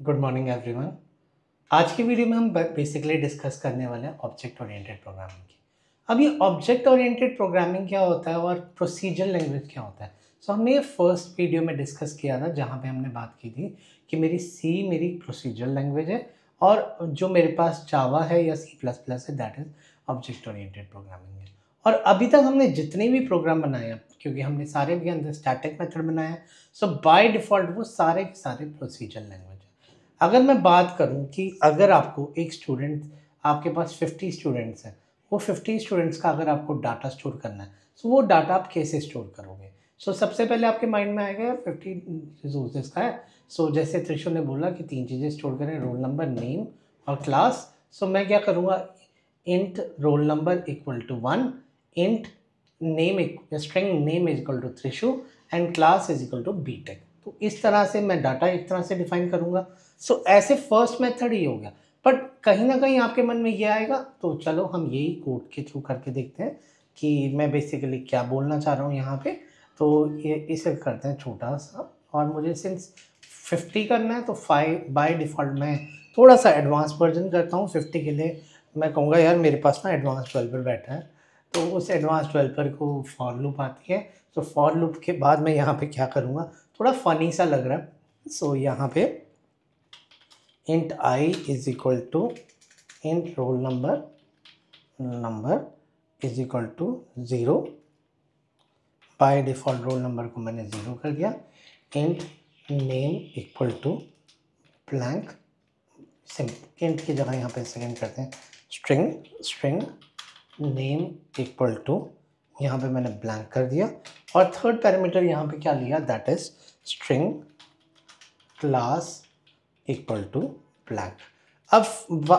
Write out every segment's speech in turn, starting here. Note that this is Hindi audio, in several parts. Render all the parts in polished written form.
Good morning everyone. आज की वीडियो में हम बेसिकली डिस्कस करने वाले हैं ऑब्जेक्ट ओरिएंटेड प्रोग्रामिंग की। अब ये ऑब्जेक्ट ओरिएंटेड प्रोग्रामिंग क्या होता है और प्रोसीजर लैंग्वेज क्या होता है। हमने ये फर्स्ट वीडियो में डिस्कस किया था जहाँ पे हमने बात की थी कि मेरी सी मेरी प्रोसीजर लैंग्वेज है और जो मेरे पास जावा है या C++ है that is object oriented programming है। और अभी तक हमने जितने भी प्रोग्राम बनाए हैं, क्योंकि हमने सारे भी अंदर स्टैटिक मेथड बनाया है, सो बाय डिफ़ॉल्ट वो सारे के सारे प्रोसीजर लैंग्वेज है। अगर मैं बात करूं कि अगर आपको एक स्टूडेंट, आपके पास 50 स्टूडेंट्स हैं, वो 50 स्टूडेंट्स का अगर आपको डाटा स्टोर करना है, सो वो डाटा आप कैसे स्टोर करोगे। सबसे पहले आपके माइंड में आएगा यार 50 रिसोर्सेज का है। जैसे त्रिशु ने बोला कि 3 चीज़ें स्टोर करें, रोल नंबर, नेम और क्लास। मैं क्या करूँगा, int roll number equal to 1, int name string name is equal to Trishu and class is equal to BTech. तो इस तरह से मैं डाटा एक तरह से डिफाइन करूँगा। ऐसे फर्स्ट मेथड ही हो गया, बट कहीं ना कहीं आपके मन में ये आएगा, तो चलो हम यही कोड के थ्रू करके देखते हैं कि मैं बेसिकली क्या बोलना चाह रहा हूँ यहाँ पे। तो ये इसे करते हैं छोटा सा, और मुझे सिंस 50 करना है तो 5 बाय डिफ़ॉल्ट मैं थोड़ा सा एडवांस वर्जन करता हूँ। 50 के लिए मैं कहूँगा यार मेरे पास ना एडवांस डेवलपर बैठा है, तो उस एडवांस डेवलपर को फॉर लूप आती है। तो फॉर लूप के बाद मैं यहाँ पे क्या करूँगा, थोड़ा फनी सा लग रहा है। यहाँ पे int I is equal to int roll number is equal to 0। By default roll number को मैंने 0 कर दिया। int name equal to blank, int की जगह यहाँ पे सेकेंड करते हैं स्ट्रिंग नेम इक्वल टू, यहाँ पे मैंने ब्लैंक कर दिया। और थर्ड पैरामीटर यहाँ पे क्या लिया, that is string class equal to blank. अब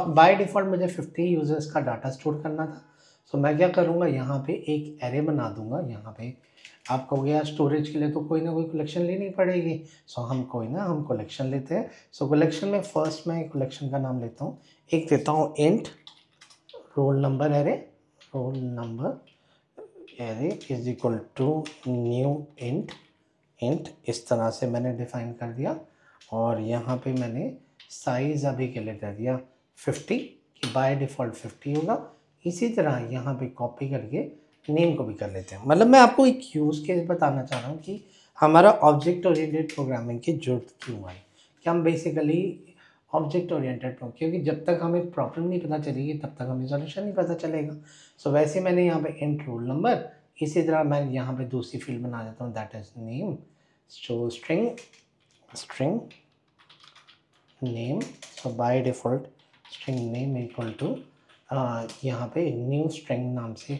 बाय डिफ़ॉल्ट मुझे 50 यूजर्स का डाटा स्टोर करना था। मैं क्या करूँगा, यहाँ पे एक एरे बना दूंगा। यहाँ पे आप कहोगे यार स्टोरेज के लिए तो कोई ना कोई कलेक्शन लेनी पड़ेगी। हम कलेक्शन लेते हैं। कलेक्शन में फर्स्ट मैं कलेक्शन का नाम लेता हूँ, एक देता हूँ int roll number array, roll number array is equal to new int इस तरह से मैंने डिफाइन कर दिया। और यहाँ पे मैंने साइज़ अभी के लिए कर दिया 50 कि बाय डिफ़ॉल्ट 50 होगा। इसी तरह यहाँ पे कॉपी करके नेम को भी कर लेते हैं। मतलब मैं आपको एक यूज़ केस बताना चाह रहा हूँ कि हमारा ऑब्जेक्ट ओरिएंटेड प्रोग्रामिंग की जरूरत क्यों आई, कि हम बेसिकली ऑब्जेक्ट ओरिएंटेड क्योंकि जब तक हमें प्रॉब्लम नहीं पता चलेगी तब तक हमें सॉल्यूशन नहीं पता चलेगा। वैसे मैंने यहाँ पे इंट रोल नंबर, इसी तरह मैं यहाँ पे दूसरी फील्ड बना देता हूँ that is name. String name, by default string name equal to यहाँ पे न्यू स्ट्रिंग नाम से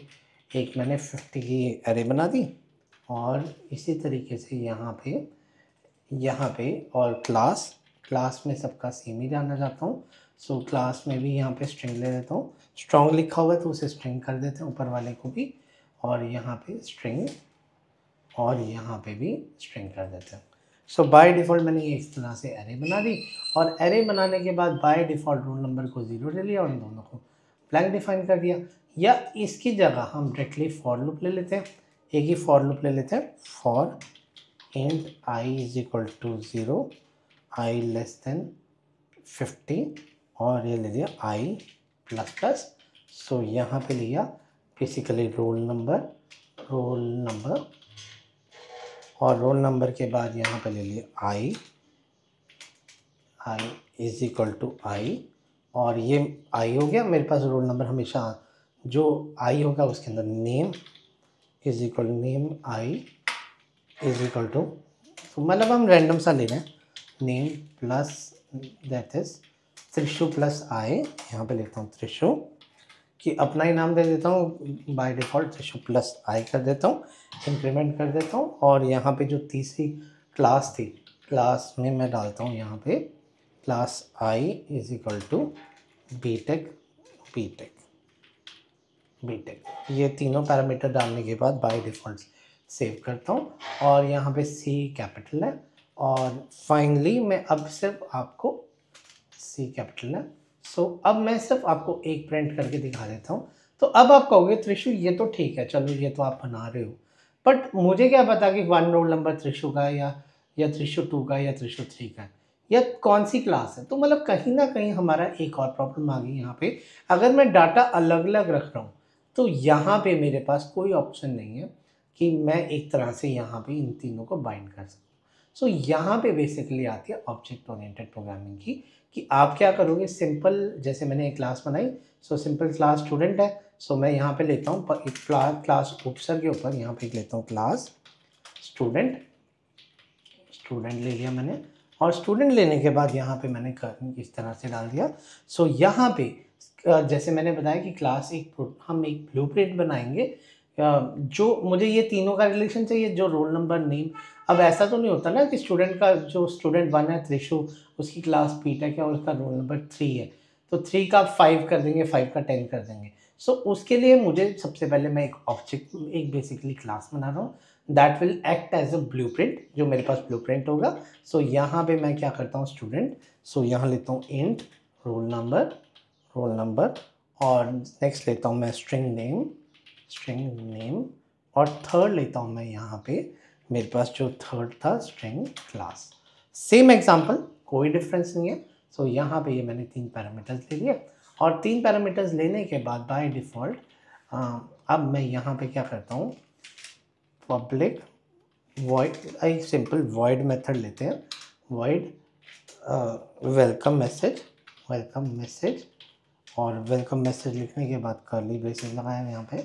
एक मैंने 50 की एरे बना दी। और इसी तरीके से यहाँ पे और क्लास में सबका सेम ही जानना चाहता हूँ। क्लास में भी यहाँ पे स्ट्रिंग ले लेता हूँ। स्ट्रॉन्ग लिखा हुआ है तो उसे स्ट्रिंग कर देते हैं ऊपर वाले को भी, और यहाँ पे स्ट्रिंग और यहाँ पे भी स्ट्रिंग कर देते हैं। बाय डिफ़ॉल्ट मैंने ये इस तरह से एरे बना दी। और एरे बनाने के बाद बाय डिफ़ॉल्ट रोल नंबर को 0 ले लिया और इन दोनों को ब्लैंक डिफाइन कर दिया। या इसकी जगह हम डायरेक्टली फॉर लूप ले लेते हैं, एक ही फॉर लूप ले लेते हैं। For int i is equal to 0, i less than 50 और ये ले लिया आई प्लस प्लस। यहाँ पे लिया बेसिकली रोल नंबर और रोल नंबर के बाद यहाँ पे ले लिया आई इज इक्वल टू आई, और ये आई हो गया। मेरे पास रोल नंबर हमेशा जो आई होगा उसके अंदर name is equal name I is equal to, मतलब हम रैंडम सा ले रहे हैं, name plus that is Trishu plus I. यहाँ पे लिखता हूँ त्रिशु, कि अपना ही नाम दे देता हूँ बाय डिफ़ॉल्ट त्रिशु प्लस आई कर देता हूँ, इंक्रीमेंट कर देता हूँ। और यहाँ पे जो तीसरी क्लास थी, क्लास में मैं डालता हूँ यहाँ पे class i is equal to BTech. ये तीनों पैरामीटर डालने के बाद बाय डिफ़ॉल्ट सेव करता हूँ। और यहाँ पे सी कैपिटल है। और फाइनली मैं अब सिर्फ आपको सी कैपिटल है। अब मैं सिर्फ आपको एक प्रिंट करके दिखा देता हूँ। तो अब आप कहोगे त्रिशु ये तो ठीक है, चलो ये तो आप बना रहे हो, बट मुझे क्या पता कि 1 रोल नंबर त्रिशु का या त्रिशु 2 का या त्रिशु 3 का है। या कौन सी क्लास है। तो मतलब कहीं ना कहीं हमारा एक और प्रॉब्लम आ गई यहाँ पे। अगर मैं डाटा अलग अलग रख रहा हूँ तो यहाँ पे मेरे पास कोई ऑप्शन नहीं है कि मैं एक तरह से यहाँ पे इन तीनों को बाइंड कर सकूँ। सो यहाँ पे बेसिकली आती है ऑब्जेक्ट ओरिएंटेड प्रोग्रामिंग की, कि आप क्या करोगे। सिंपल जैसे मैंने एक क्लास बनाई, सो सिंपल क्लास स्टूडेंट है, सो मैं यहाँ पे लेता हूँ एक क्लास उपसर के ऊपर यहाँ पे लेता हूँ क्लास स्टूडेंट। स्टूडेंट ले लिया मैंने, और स्टूडेंट लेने के बाद यहाँ पे मैंने इस तरह से डाल दिया। सो यहाँ पे जैसे मैंने बताया कि क्लास हम एक ब्लूप्रिंट बनाएंगे। जो मुझे ये तीनों का रिलेशन चाहिए, जो रोल नंबर नेम। अब ऐसा तो नहीं होता ना कि स्टूडेंट का जो स्टूडेंट 1 है त्रिशु, उसकी क्लास बीटेक है और उसका रोल नंबर 3 है, तो 3 का 5 कर देंगे, 5 का 10 कर देंगे। सो उसके लिए मुझे सबसे पहले मैं एक ऑब्जेक्ट, एक बेसिकली क्लास बना रहा हूँ that will act as a blueprint, जो मेरे पास ब्लूप्रिंट होगा। सो यहाँ पे मैं क्या करता हूँ स्टूडेंट, सो यहाँ लेता हूँ इंट रोल नंबर, और नेक्स्ट लेता हूँ मैं स्ट्रिंग नेम, और थर्ड लेता हूँ मैं यहाँ पे, मेरे पास जो थर्ड था स्ट्रिंग क्लास। सेम एग्जांपल, कोई डिफरेंस नहीं है। सो यहाँ पे ये मैंने 3 पैरामीटर्स ले लिए, और 3 पैरामीटर्स लेने के बाद बाय डिफ़ॉल्ट अब मैं यहाँ पे क्या करता हूँ, पब्लिक वॉइड, एक सिंपल वॉइड मेथड लेते हैं, वॉइड वेलकम मैसेज, और वेलकम मैसेज लिखने के बाद कर्ली ब्रेसेस लगाया यहाँ पे।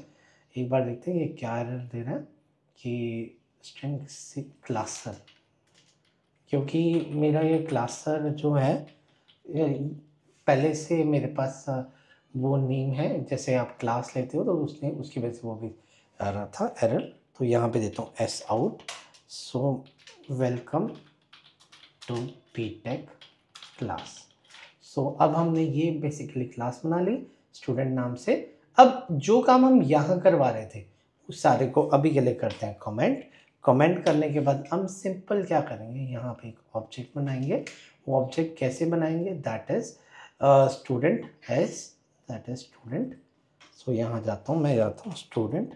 एक बार देखते हैं ये क्या एरर दे रहा है कि स्ट्रिंग क्लासर, क्योंकि मेरा ये क्लासर जो है पहले से मेरे पास वो नेम है, जैसे आप क्लास लेते हो तो उसने उसकी वजह से वो भी आ रहा था एरर। तो यहाँ पे देता हूँ S out, so welcome to BTech class. So अब हमने ये बेसिकली क्लास बना ली स्टूडेंट नाम से। अब जो काम हम यहाँ करवा रहे थे उस सारे को अभी के लिए करते हैं कमेंट करने के बाद हम सिंपल क्या करेंगे, यहाँ पे एक ऑब्जेक्ट बनाएंगे। वो ऑब्जेक्ट कैसे बनाएंगे, that is student S, that is student. So यहाँ जाता हूँ, मैं जाता हूँ स्टूडेंट,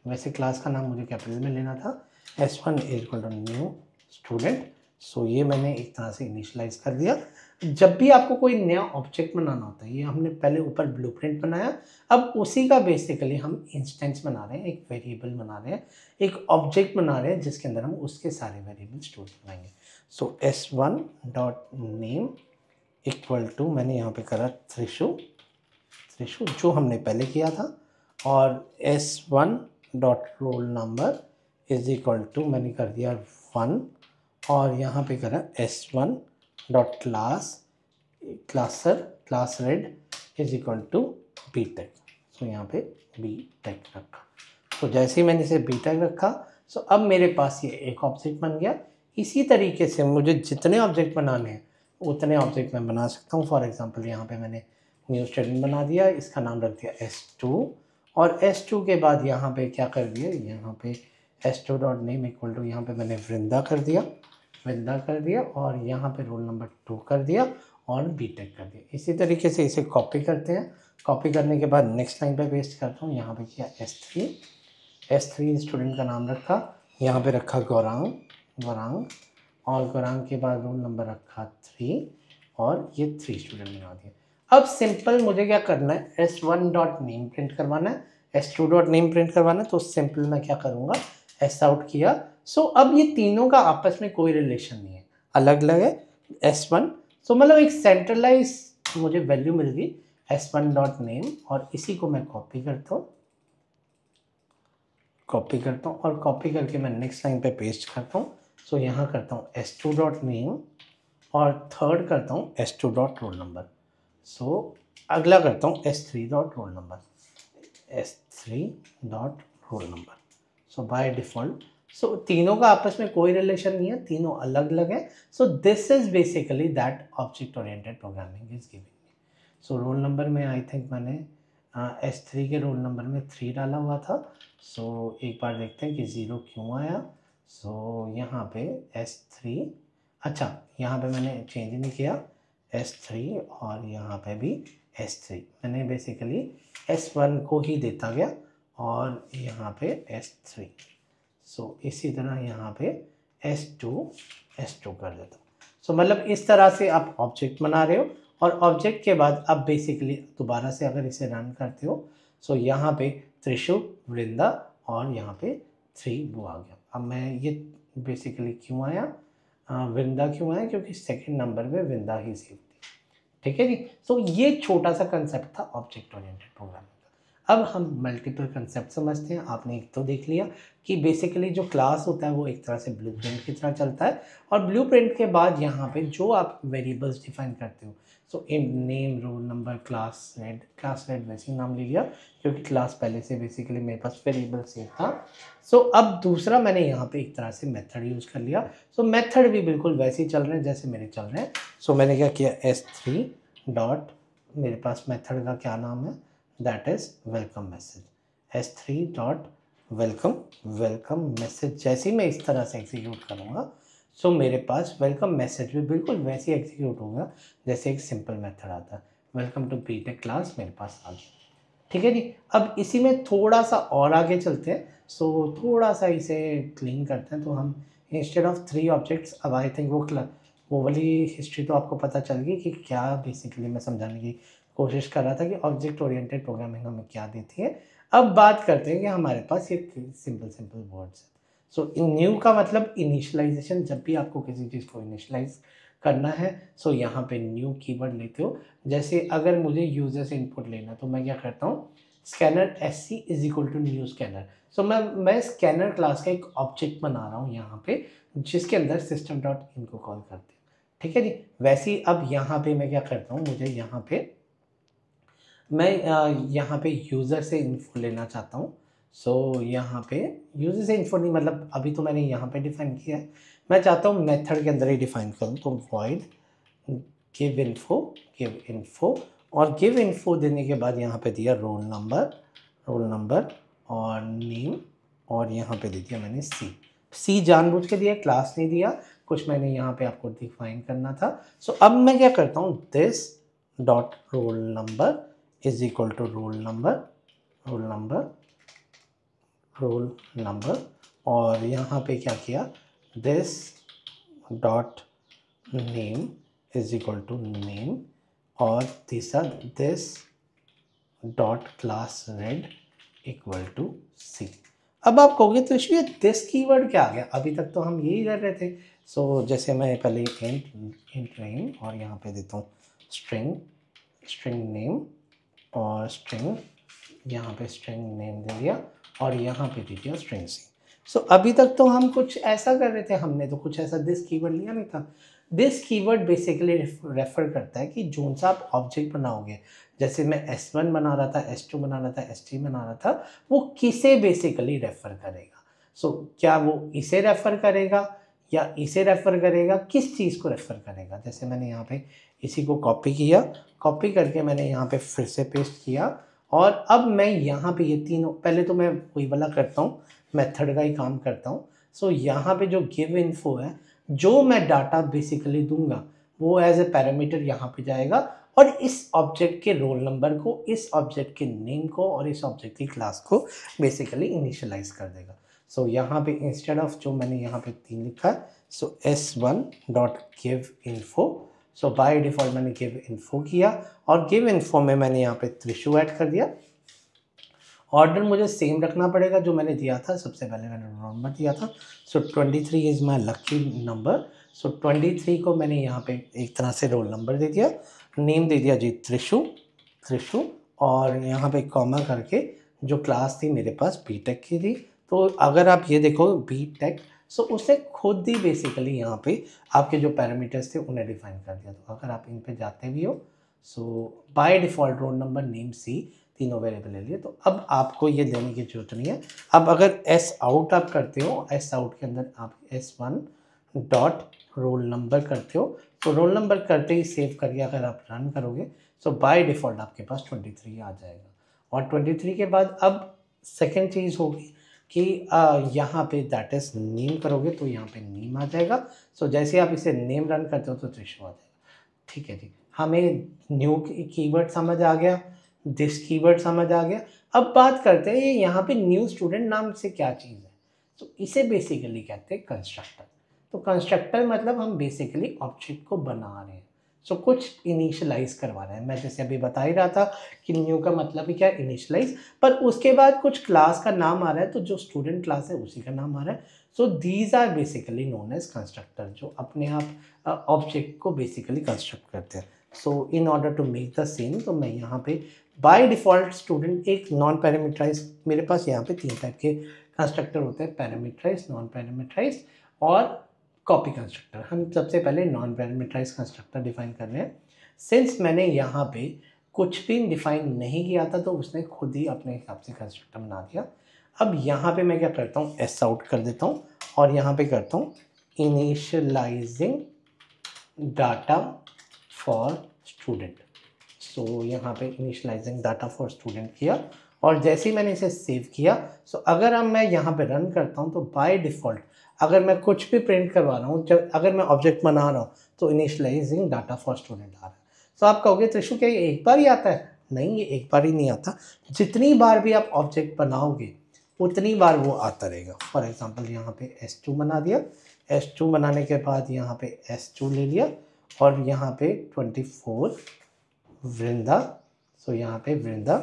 वैसे क्लास का नाम मुझे कैपिटल में लेना था, S1 is equal to new student. So ये मैंने एक तरह से इनिशियलाइज कर दिया। जब भी आपको कोई नया ऑब्जेक्ट बनाना होता है, ये हमने पहले ऊपर ब्लूप्रिंट बनाया, अब उसी का बेसिकली हम इंस्टेंस बना रहे हैं, एक वेरिएबल बना रहे हैं, एक ऑब्जेक्ट बना रहे हैं जिसके अंदर हम उसके सारे वेरिएबल स्टोर कराएंगे। So S1 dot name equal to, मैंने यहाँ पे करा त्रिशु जो हमने पहले किया था, और S1 dot roll number is equal to, मैंने कर दिया 1, और यहाँ पे करा S1 dot class red is equal to BTech. So यहाँ पे बीटेक रखा। तो जैसे ही मैंने इसे बीटेक रखा, सो अब मेरे पास ये एक ऑब्जेक्ट बन गया। इसी तरीके से मुझे जितने ऑब्जेक्ट बनाने हैं उतने ऑब्जेक्ट मैं बना सकता हूँ। फॉर एग्जांपल यहाँ पे मैंने न्यू स्टूडेंट बना दिया, इसका नाम रख दिया S2, और S2 के बाद यहाँ पे क्या कर दिया, यहाँ पे S2 dot name equal to, यहाँ पे मैंने वृंदा कर दिया, और यहाँ पे रोल नंबर 2 कर दिया, और बीटेक कर दिया। इसी तरीके से इसे कॉपी करते हैं। कॉपी करने के बाद नेक्स्ट लाइन पे पेस्ट करता हूँ, यहाँ पे किया S3 स्टूडेंट का नाम रखा, यहाँ पे रखा गौरांग, और गौरांग के बाद रोल नंबर रखा 3, और ये 3 स्टूडेंट बना दिए। अब सिंपल मुझे क्या करना है, S1 डॉट नेम प्रिंट करवाना है, S2 डॉट नेम प्रिंट करवाना है। तो सिंपल मैं क्या करूँगा, S आउट किया। सो अब ये तीनों का आपस में कोई रिलेशन नहीं है, अलग अलग है S1। सो मतलब एक सेंट्रलाइज मुझे वैल्यू मिल गई S1 डॉट नेम, और इसी को मैं कॉपी करता हूँ, और कॉपी करके मैं नेक्स्ट लाइन पे पेस्ट करता हूँ। सो यहाँ करता हूँ S2 डॉट नेम, और थर्ड करता हूँ S2 डॉट रोल नंबर। सो अगला करता हूँ S3 dot roll number, so by default. So तीनों का आपस में कोई रिलेशन नहीं है, तीनों अलग अलग है। So this is basically that object oriented programming is giving me. So roll number में आई थिंक मैंने S3 के रोल नंबर में 3 डाला हुआ था। सो एक बार देखते हैं कि 0 क्यों आया। सो यहाँ पे S3, अच्छा यहाँ पे मैंने चेंज नहीं किया, S3, और यहाँ पे भी S3, मैंने बेसिकली S1 को ही देता गया, और यहाँ पे S3। सो इसी तरह यहाँ पे S2 कर देता हूँ। सो मतलब इस तरह से आप ऑब्जेक्ट बना रहे हो और ऑब्जेक्ट के बाद अब बेसिकली दोबारा से अगर इसे रन करते हो सो यहाँ पे त्रिशु, वृंदा और यहाँ पे 3 वो आ गया। अब मैं ये बेसिकली क्यों आया, वृंदा क्यों आया, क्योंकि सेकंड नंबर पे वृंदा ही सेव थी। ठीक है जी। सो ये छोटा सा कंसेप्ट था ऑब्जेक्ट ओरिएंटेड प्रोग्रामिंग का। अब हम मल्टीपल कंसेप्ट समझते हैं। आपने एक तो देख लिया कि बेसिकली जो क्लास होता है वो एक तरह से ब्लूप्रिंट की तरह चलता है और ब्लूप्रिंट के बाद यहाँ पे जो आप वेरिएबल्स डिफाइन करते हो so in name, roll number, class red वैसे ही नाम ले लिया क्योंकि क्लास पहले से बेसिकली मेरे पास वेरिएबल सेव था। सो अब दूसरा मैंने यहाँ पे एक तरह से मेथड यूज़ कर लिया। सो मेथड भी बिल्कुल वैसे ही चल रहे हैं जैसे मेरे चल रहे हैं। सो मैंने क्या किया, S3 डॉट, मेरे पास मेथड का क्या नाम है, that is welcome message. S3 dot welcome message जैसे ही मैं इस तरह से एग्जीक्यूट करूँगा सो मेरे पास वेलकम मैसेज भी बिल्कुल वैसे ही एग्जीक्यूट होगा जैसे एक सिंपल मेथड आता है। वेलकम टू बीटेक क्लास मेरे पास आ गया। ठीक है जी। अब इसी में थोड़ा सा और आगे चलते हैं। सो थोड़ा सा इसे क्लीन करते हैं। तो हम इंस्टेड ऑफ 3 ऑब्जेक्ट्स, अब आई थिंक वो वाली हिस्ट्री तो आपको पता चल गई कि क्या बेसिकली मैं समझाने की कोशिश कर रहा था कि ऑब्जेक्ट ओरिएंटेड प्रोग्रामिंग हमें क्या देती है। अब बात करते हैं कि हमारे पास ये सिंपल वर्ड्स है। सो इन न्यू का मतलब इनिशियलाइजेशन। जब भी आपको किसी चीज़ को इनिशियलाइज करना है सो यहाँ पे न्यू कीवर्ड लेते हो। जैसे अगर मुझे यूजर से इनपुट लेना तो मैं क्या करता हूँ, scanner SC is equal to new scanner. So मैं स्कैनर क्लास का एक ऑब्जेक्ट बना रहा हूँ यहाँ पे जिसके अंदर सिस्टम डॉट इन को कॉल करते हैं। ठीक है जी। वैसे ही अब यहाँ पे मैं क्या करता हूँ, मुझे यहाँ पे मैं यहाँ पे यूज़र से इन्फो लेना चाहता हूँ। सो यहाँ पे यूज़र से इन्फो नहीं, मतलब अभी तो मैंने यहाँ पे डिफाइन किया है, मैं चाहता हूँ मेथड के अंदर ही डिफाइन करूँ। तो वॉइड गिव इन्फो और गिव इन्फो देने के बाद यहाँ पे दिया रोल नंबर और नेम और यहाँ पे दे दिया मैंने सी जानबूझ के दिया, क्लास नहीं दिया, कुछ मैंने यहाँ पे आपको डिफाइन करना था। सो अब मैं क्या करता हूँ, this dot roll number is equal to roll number और यहाँ पे क्या किया, this dot name is equal to name और तीसरा this dot class red equal to C. अब आप कहोगे तो ये दिस कीवर्ड क्या आ गया, अभी तक तो हम यही कर रहे थे। सो जैसे मैं पहले इंट नेम और यहाँ पे देता हूँ स्ट्रिंग नेम और स्ट्रिंग, यहाँ पे स्ट्रिंग नेम दे दिया और यहाँ पे दे दिया स्ट्रिंग सी। सो अभी तक तो हम कुछ ऐसा कर रहे थे, हमने तो कुछ ऐसा दिस कीवर्ड लिया नहीं था। दिस कीवर्ड बेसिकली रेफर करता है कि जो सा आप ऑब्जेक्ट बनाओगे, जैसे मैं S1 बना रहा था, S2 बना रहा था, S3 बना रहा था, वो किसे बेसिकली रेफर करेगा। सो क्या वो इसे रेफर करेगा या इसे रेफर करेगा, किस चीज़ को रेफर करेगा। जैसे मैंने यहाँ पे इसी को कॉपी किया, कॉपी करके मैंने यहाँ पे फिर से पेस्ट किया और अब मैं यहाँ पे ये तीनों, पहले तो मैं वही वाला करता हूँ, मेथड का ही काम करता हूँ। सो यहाँ पे जो गिव इन्फो है, जो मैं डाटा बेसिकली दूंगा वो एज ए पैरामीटर यहाँ पे जाएगा और इस ऑब्जेक्ट के रोल नंबर को, इस ऑब्जेक्ट के नेम को और इस ऑब्जेक्ट की क्लास को बेसिकली इनिशियलाइज कर देगा। सो यहाँ पे इंस्टेड ऑफ जो मैंने यहाँ पे 3 लिखा है, सो S1 dot give info, so by default मैंने गिव इन्फो किया और गिव इन्फो में मैंने यहाँ पे त्रिशु ऐड कर दिया। ऑर्डर मुझे सेम रखना पड़ेगा जो मैंने दिया था, सबसे पहले मैंने रोल नंबर दिया था। सो 23 इज़ माई लकी नंबर। सो 23 को मैंने यहाँ पे एक तरह से रोल नंबर दे दिया, नेम दे दिया जी त्रिशु और यहाँ पे कॉमा करके जो क्लास थी मेरे पास बीटेक की थी। तो अगर आप ये देखो बीटेक, सो उसे खुद ही बेसिकली यहाँ पे आपके जो पैरामीटर्स थे उन्हें डिफाइन कर दिया। तो अगर आप इन पे जाते भी हो so by default roll number name C तीनों वेरिएबल ले लिए। तो अब आपको ये देने की जरूरत नहीं है। अब अगर एस आउट आप करते हो, एस आउट के अंदर आप S1 डॉट रोल नंबर करते हो, तो रोल नंबर करते ही सेव करके अगर आप रन करोगे तो बाय डिफ़ॉल्ट आपके पास 23 आ जाएगा। और 23 के बाद अब सेकेंड चीज़ होगी कि यहाँ पे दैट इज़ नेम करोगे तो यहाँ पे नेम आ जाएगा। सो जैसे आप इसे नेम रन करते हो तो त्रिशु आ जाएगा। ठीक है जी, हमें न्यू कीवर्ड समझ आ गया, दिस कीवर्ड समझ आ गया। अब बात करते हैं यहाँ पे न्यू स्टूडेंट नाम से क्या चीज़ है। तो इसे बेसिकली कहते हैं कंस्ट्रक्टर। तो कंस्ट्रक्टर मतलब हम बेसिकली ऑब्जेक्ट को बना रहे हैं, सो कुछ इनिशियलाइज करवा रहे हैं। मैं जैसे अभी बता ही रहा था कि न्यू का मतलब ही क्या है, इनिशियलाइज, पर उसके बाद कुछ क्लास का नाम आ रहा है, तो जो स्टूडेंट क्लास है उसी का नाम आ रहा है। So these are basically known as constructor, जो अपने आप ऑब्जेक्ट को बेसिकली कंस्ट्रक्ट करते हैं। So in order to make the same, तो मैं यहाँ पे बाय डिफ़ॉल्ट स्टूडेंट एक नॉन पैरामीटराइज, मेरे पास यहाँ पे 3 टाइप के कंस्ट्रक्टर होते हैं, पैरामीटराइज, नॉन पैरामीटराइज और कॉपी कंस्ट्रक्टर। हम सबसे पहले नॉन पैरामीटराइज कंस्ट्रक्टर डिफाइन कर रहे हैं। सिंस मैंने यहाँ पे कुछ भी डिफाइन नहीं किया था, तो उसने खुद ही अपने हिसाब से कंस्ट्रक्टर बना दिया। अब यहाँ पे मैं क्या करता हूँ, एस आउट कर देता हूँ और यहाँ पे करता हूँ initialising data for student. So यहाँ पे इनिशियलाइजिंग डाटा फॉर स्टूडेंट किया, और जैसे ही मैंने इसे सेव किया, सो अगर अब मैं यहाँ पे रन करता हूँ, तो बाय डिफ़ॉल्ट अगर मैं कुछ भी प्रिंट करवा रहा हूँ, जब अगर मैं ऑब्जेक्ट बना रहा हूँ, तो इनिशियलाइजिंग डाटा फॉर स्टूडेंट आ रहा है। सो आप कहोगे त्रिशु क्या ये एक बार ही आता है? नहीं, ये एक बार ही नहीं आता, जितनी बार भी आप ऑब्जेक्ट बनाओगे उतनी बार वो आता रहेगा। फॉर एग्जाम्पल यहाँ पे S2 बना दिया, S2 बनाने के बाद यहाँ पे S2 ले लिया, और यहाँ पे 24 वृंदा, सो यहाँ पे वृंदा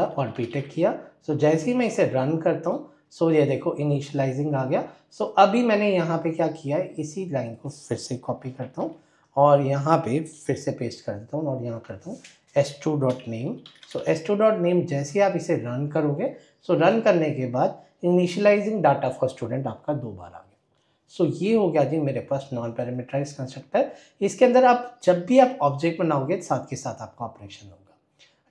और बीटेक किया। सो जैसे ही मैं इसे रन करता हूँ, सो ये देखो इनिशियलाइजिंग आ गया। सो अभी मैंने यहाँ पे क्या किया है, इसी लाइन को फिर से कॉपी करता हूँ और यहाँ पे फिर से पेस्ट कर देता हूँ, और यहाँ करता हूँ s2.name। सो s2.name जैसे ही आप इसे रन करोगे, सो रन करने के बाद इनिशियलाइजिंग डाटा फॉर स्टूडेंट आपका 2 बार आ गया। सो ये हो गया जी मेरे पास नॉन पैरामीटराइज कंस्ट्रक्टर। इसके अंदर आप जब भी आप ऑब्जेक्ट बनाओगे, साथ के साथ आपका ऑपरेशन होगा।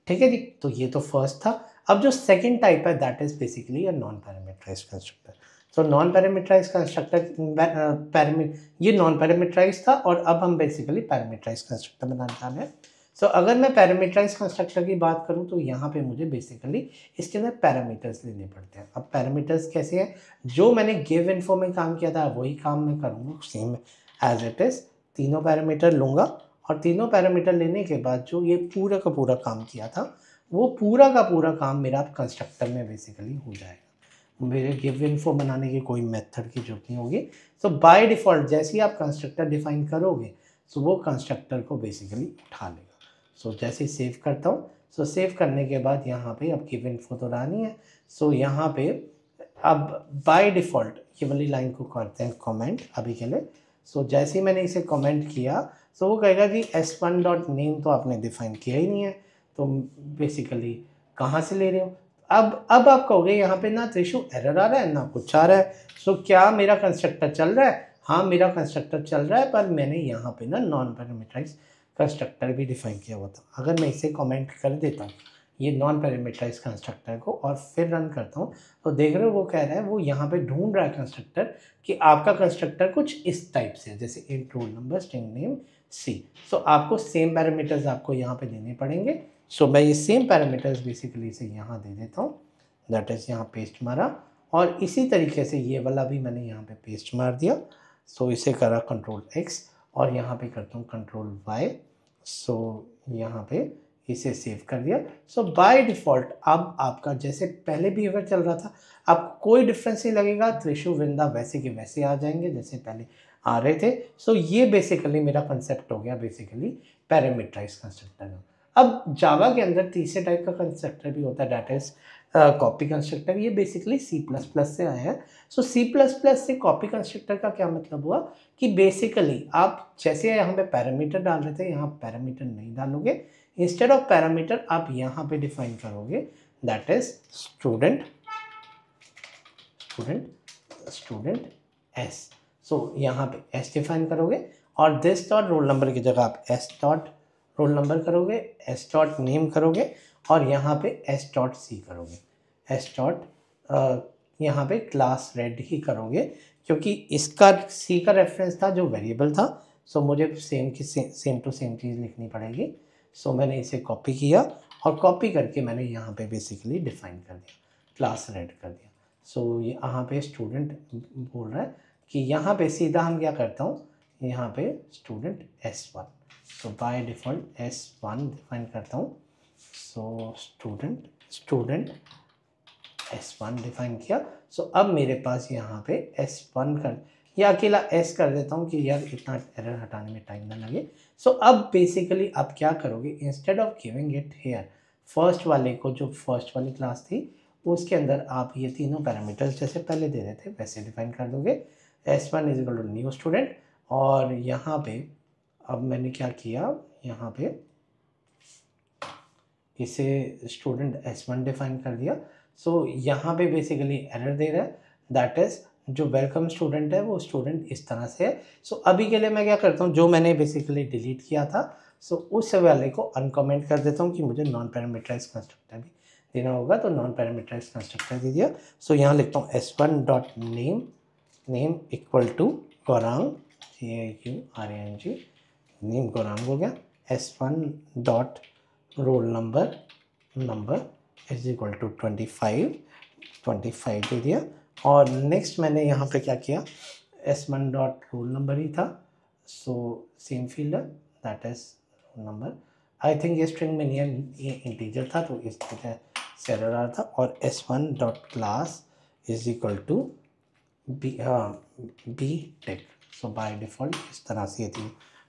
ठीक है जी, तो ये तो फर्स्ट था। अब जो सेकंड टाइप है, that is basically a non parameterize constructor. So non parameterize constructor ये नॉन पैरामीटराइज था, और अब हम बेसिकली पैरामीटराइज कंस्ट्रक्टर बनाने जा रहे हैं। सो अगर मैं पैरामीटराइज कंस्ट्रक्टर की बात करूं, तो यहाँ पे मुझे बेसिकली इसके अंदर पैरामीटर्स लेने पड़ते हैं। अब पैरामीटर्स कैसे हैं, जो मैंने गिव इन्फो में काम किया था वही काम मैं करूँगा सेम एज इट इज़। तीनों पैरामीटर लूँगा, और तीनों पैरामीटर लेने के बाद जो ये पूरा का पूरा काम किया था, वो पूरा का पूरा काम मेरा कंस्ट्रक्टर में बेसिकली हो जाएगा। मेरे गिव इन्फो बनाने की कोई मेथड की जरूरत नहीं होगी। सो बाय डिफ़ॉल्ट जैसे ही आप कंस्ट्रक्टर डिफाइन करोगे, सो वो कंस्ट्रक्टर को बेसिकली उठा लेगा। सो जैसे ही सेव करता हूँ, सो सेव करने के बाद यहाँ पे अब गिव इन्फो तो डालनी है। सो यहाँ पे अब बाय डिफ़ॉल्ट ये वाली लाइन को करते हैं कमेंट अभी के लिए। सो जैसे ही मैंने इसे कमेंट किया, सो वो कहेगा कि s1.name तो आपने डिफाइन किया ही नहीं है, तो बेसिकली कहाँ से ले रहे हो। अब आप कहोगे यहाँ पे ना त्रिशु एरर आ रहा है, ना कुछ आ रहा है। सो क्या मेरा कंस्ट्रक्टर चल रहा है? हाँ, मेरा कंस्ट्रक्टर चल रहा है, पर मैंने यहाँ पे ना नॉन पैरामीटराइज कंस्ट्रक्टर भी डिफाइन किया हुआ था। अगर मैं इसे कमेंट कर देता हूँ ये नॉन पैरामीटराइज कंस्ट्रक्टर को, और फिर रन करता हूँ, तो देख रहे हो वो कह रहा है, वो यहाँ पे ढूंढ रहा है कंस्ट्रक्टर कि आपका कंस्ट्रक्टर कुछ इस टाइप से है, जैसे int roll number string name C. So आपको सेम पैरामीटर्स आपको यहाँ पे देने पड़ेंगे। सो मैं ये सेम पैरामीटर्स बेसिकली से यहाँ दे देता हूँ, दैट इज़ यहाँ पेस्ट मारा, और इसी तरीके से ये वाला भी मैंने यहाँ पे पेस्ट मार दिया। सो इसे करा कंट्रोल X, और यहाँ पे करता हूँ कंट्रोल Y। सो यहाँ पे इसे सेव कर दिया। सो बाय डिफ़ॉल्ट अब आपका जैसे पहले बिहेवियर चल रहा था, आपको कोई डिफरेंस नहीं लगेगा। त्रिशु वृंदा वैसे के वैसे आ जाएंगे जैसे पहले आ रहे थे। सो ये बेसिकली मेरा कंसेप्ट हो गया बेसिकली पैरामीटराइज कंस्ट्रक्टर का। अब जावा के अंदर तीसरे टाइप का कंस्ट्रक्टर भी होता है, दैट इज कॉपी कंस्ट्रक्टर। ये बेसिकली C++ से आया है। सो C++ से कॉपी कंस्ट्रक्टर का क्या मतलब हुआ कि बेसिकली आप जैसे यहाँ पे पैरामीटर डाल रहे थे, यहाँ पैरामीटर नहीं डालोगे। इंस्टेड ऑफ पैरामीटर आप यहाँ पे डिफाइन करोगे, दैट इज स्टूडेंट S। सो यहाँ पे S डिफाइन करोगे, और दिस डॉट रोल नंबर की जगह आप S डॉट रोल नंबर करोगे, S डॉट नेम करोगे, और यहाँ पे S डॉट C करोगे। S डॉट यहाँ पे क्लास रेड ही करोगे, क्योंकि इसका C का रेफरेंस था जो वेरिएबल था। सो मुझे सेम टू सेम चीज़ लिखनी पड़ेगी। सो मैंने इसे कॉपी किया, और कॉपी करके मैंने यहाँ पे बेसिकली डिफाइन कर दिया, क्लास रेड कर दिया। सो यहाँ पे स्टूडेंट बोल रहा है कि यहाँ पे सीधा हम क्या करता हूँ, यहाँ पे student S1। So by default S1 define करता हूँ। सो स्टूडेंट S1 डिफाइन किया। सो अब मेरे पास यहाँ पे S1 कर या अकेला S कर देता हूँ कि यार इतना एरर हटाने में टाइम ना लगे। सो अब बेसिकली आप क्या करोगे, instead of giving it here first वाले को, जो फर्स्ट वाली क्लास थी उसके अंदर आप ये तीनों पैरामीटर्स जैसे पहले दे रहे थे वैसे डिफाइन कर दोगे। S1 is equal to new student, और यहाँ पे अब मैंने क्या किया, यहाँ पे इसे स्टूडेंट S1 डिफाइन कर दिया। सो यहाँ पे बेसिकली एरर दे रहा है, दैट इज़ जो वेलकम स्टूडेंट है वो स्टूडेंट इस तरह से है। सो अभी के लिए मैं क्या करता हूँ, जो मैंने बेसिकली डिलीट किया था सो उस वाले को अनकमेंट कर देता हूँ कि मुझे नॉन पैरामीटराइज कंस्ट्रक्टर भी देना होगा, तो नॉन पैरामीटराइज कंस्ट्रक्टर दे दिया। सो यहाँ लिखता हूँ S1 dot name equal to Gaurang, GAURANG, name Gaurang हो गया। S1 dot roll number is equal to 25 दे दिया। और नेक्स्ट मैंने यहाँ पे क्या किया, S1 डॉट रोल नंबर ही था, सो सेम फील्ड है, that is roll number. I think ये स्ट्रिंग में नहीं है, ये इंटीजर था तो इस तरह से एरर आ रहा था। और S1 dot class is equal to BTech. So by default इस तरह से ये थी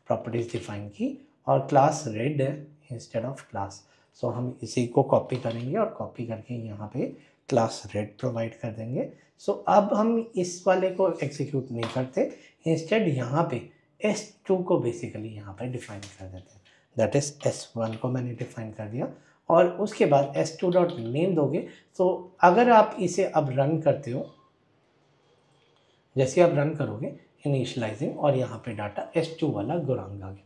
प्रॉपर्टीज डिफाइन की, और क्लास रेड है इंस्टेड ऑफ क्लास। सो हम इसी को कॉपी करेंगे और कॉपी करके यहाँ पे क्लास रेड प्रोवाइड कर देंगे। सो अब हम इस वाले को एग्जीक्यूट नहीं करते, इंस्टेड यहाँ पे S2 को बेसिकली यहाँ पे डिफाइन कर देते हैं, दैट इज़ S1 को मैंने डिफाइन कर दिया। और उसके बाद S2 डॉट नेम दोगे। तो अगर आप इसे अब रन करते हो, जैसे आप रन करोगे इनिशियलाइजिंग, और यहाँ पे डाटा S2 वाला गौरांग आ गया।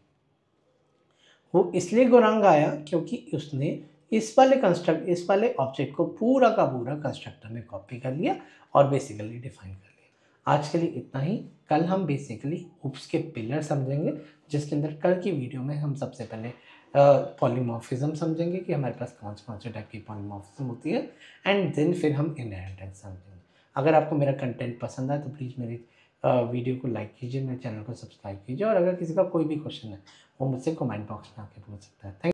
वो इसलिए गौरांग आया क्योंकि उसने इस वाले ऑब्जेक्ट को पूरा का पूरा कंस्ट्रक्टर में कॉपी कर लिया और बेसिकली डिफाइन कर लिया। आज के लिए इतना ही। कल हम बेसिकली उप्स के पिलर समझेंगे, जिसके अंदर कल की वीडियो में हम सबसे पहले पॉलीमॉर्फिज्म समझेंगे कि हमारे पास कौन से टाइप की पॉलीमॉर्फिज्म होती है, एंड देन फिर हम इनहेरिटेंस समझेंगे। अगर आपको मेरा कंटेंट पसंद आए तो प्लीज़ मेरी वीडियो को लाइक कीजिए, मेरे चैनल को सब्सक्राइब कीजिए, और अगर किसी का कोई भी क्वेश्चन है वो मुझसे कमेंट बॉक्स में आके पूछ सकता है। थैंक